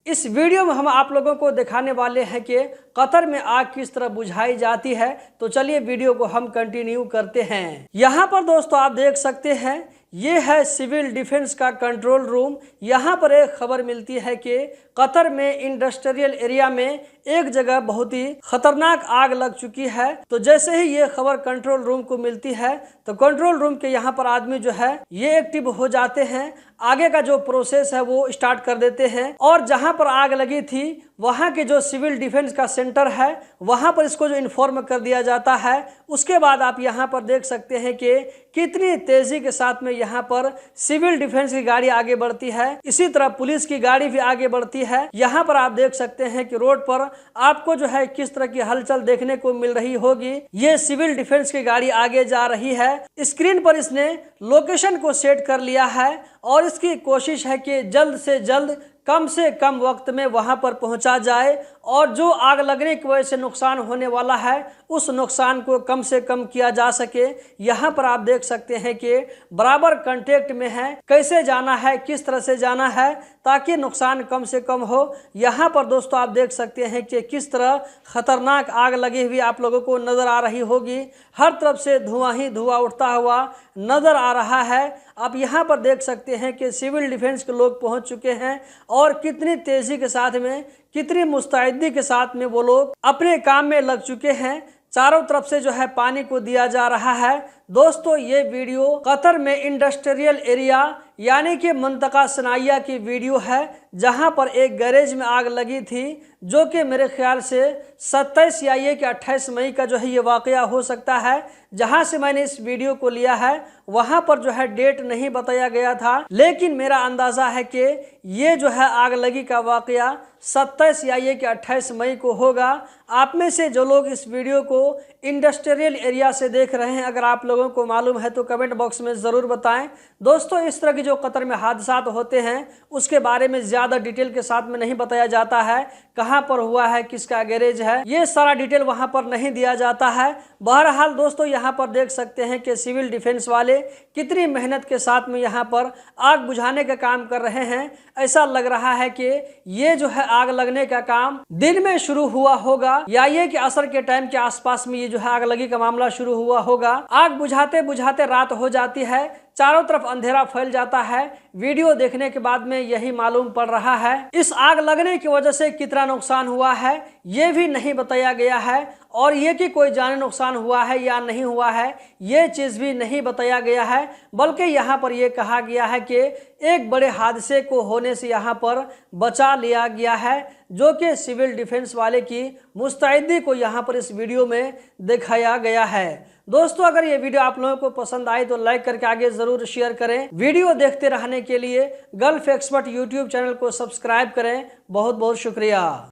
इस वीडियो में हम आप लोगों को दिखाने वाले हैं कि कतर में आग किस तरह बुझाई जाती है। तो चलिए वीडियो को हम कंटिन्यू करते हैं। यहाँ पर दोस्तों आप देख सकते हैं, ये है सिविल डिफेंस का कंट्रोल रूम। यहाँ पर एक खबर मिलती है कि कतर में इंडस्ट्रियल एरिया में एक जगह बहुत ही खतरनाक आग लग चुकी है। तो जैसे ही ये खबर कंट्रोल रूम को मिलती है तो कंट्रोल रूम के यहाँ पर आदमी जो है ये एक्टिव हो जाते हैं, आगे का जो प्रोसेस है वो स्टार्ट कर देते हैं। और जहाँ पर आग लगी थी वहाँ के जो सिविल डिफेंस का सेंटर है वहाँ पर इसको जो इन्फॉर्म कर दिया जाता है। उसके बाद आप यहाँ पर देख सकते हैं कि कितनी तेजी के साथ में यहाँ पर सिविल डिफेंस की गाड़ी आगे बढ़ती है, इसी तरह पुलिस की गाड़ी भी आगे बढ़ती है। यहाँ पर आप देख सकते हैं कि रोड पर आपको जो है किस तरह की हलचल देखने को मिल रही होगी। ये सिविल डिफेंस की गाड़ी आगे जा रही है। स्क्रीन पर इसने लोकेशन को सेट कर लिया है और इसकी कोशिश है कि जल्द से जल्द कम से कम वक्त में वहां पर पहुंचा जाए और जो आग लगने की वजह से नुकसान होने वाला है उस नुकसान को कम से कम किया जा सके। यहाँ पर आप देख सकते हैं कि बराबर कांटेक्ट में है, कैसे जाना है, किस तरह से जाना है ताकि नुकसान कम से कम हो। यहाँ पर दोस्तों आप देख सकते हैं कि किस तरह खतरनाक आग लगी हुई आप लोगों को नजर आ रही होगी। हर तरफ से धुआं ही धुआं उठता हुआ नजर आ रहा है। आप यहाँ पर देख सकते हैं कि सिविल डिफेंस के लोग पहुंच चुके हैं और कितनी तेजी के साथ में, कितनी मुस्तैदी के साथ में वो लोग अपने काम में लग चुके हैं। चारों तरफ से जो है पानी को दिया जा रहा है। दोस्तों ये वीडियो कतर में इंडस्ट्रियल एरिया यानी कि मंतका सनाइया की वीडियो है, जहां पर एक गैरेज में आग लगी थी, जो कि मेरे ख्याल से 27 या ये कि 28 मई का जो है ये वाकया हो सकता है। जहां से मैंने इस वीडियो को लिया है वहां पर जो है डेट नहीं बताया गया था, लेकिन मेरा अंदाजा है कि ये जो है आग लगी का वाकया 27 या ये कि 28 मई को होगा। आप में से जो लोग इस वीडियो को इंडस्ट्रियल एरिया से देख रहे हैं, अगर आप लोगों को मालूम है तो कमेंट बॉक्स में ज़रूर बताएं। दोस्तों इस तरह की जो कतर में हादसात होते हैं उसके बारे में ज़्यादा डिटेल के साथ में नहीं बताया जाता है, कहाँ पर हुआ है, किसका गैरेज है, ये सारा डिटेल वहाँ पर नहीं दिया जाता है। बहरहाल दोस्तों यहाँ पर देख सकते हैं कि सिविल डिफेंस वाले कितनी मेहनत के साथ में यहाँ पर आग बुझाने का काम कर रहे हैं। ऐसा लग रहा है कि ये जो है आग लगने का काम दिन में शुरू हुआ होगा या ये कि असर के टाइम के आसपास में ये जो है आग लगी का मामला शुरू हुआ होगा। आग बुझाते बुझाते रात हो जाती है, चारों तरफ अंधेरा फैल जाता है। वीडियो देखने के बाद में यही मालूम पड़ रहा है इस आग लगने की वजह से कितना नुकसान हुआ है ये भी नहीं बताया गया है, और ये कि कोई जानी नुकसान हुआ है या नहीं हुआ है ये चीज़ भी नहीं बताया गया है। बल्कि यहाँ पर यह कहा गया है कि एक बड़े हादसे को होने से यहाँ पर बचा लिया गया है, जो कि सिविल डिफेंस वाले की मुस्तैदी को यहाँ पर इस वीडियो में दिखाया गया है। दोस्तों अगर ये वीडियो आप लोगों को पसंद आई तो लाइक करके आगे जरूर शेयर करें। वीडियो देखते रहने के लिए गल्फ एक्सपर्ट यूट्यूब चैनल को सब्सक्राइब करें। बहुत बहुत शुक्रिया।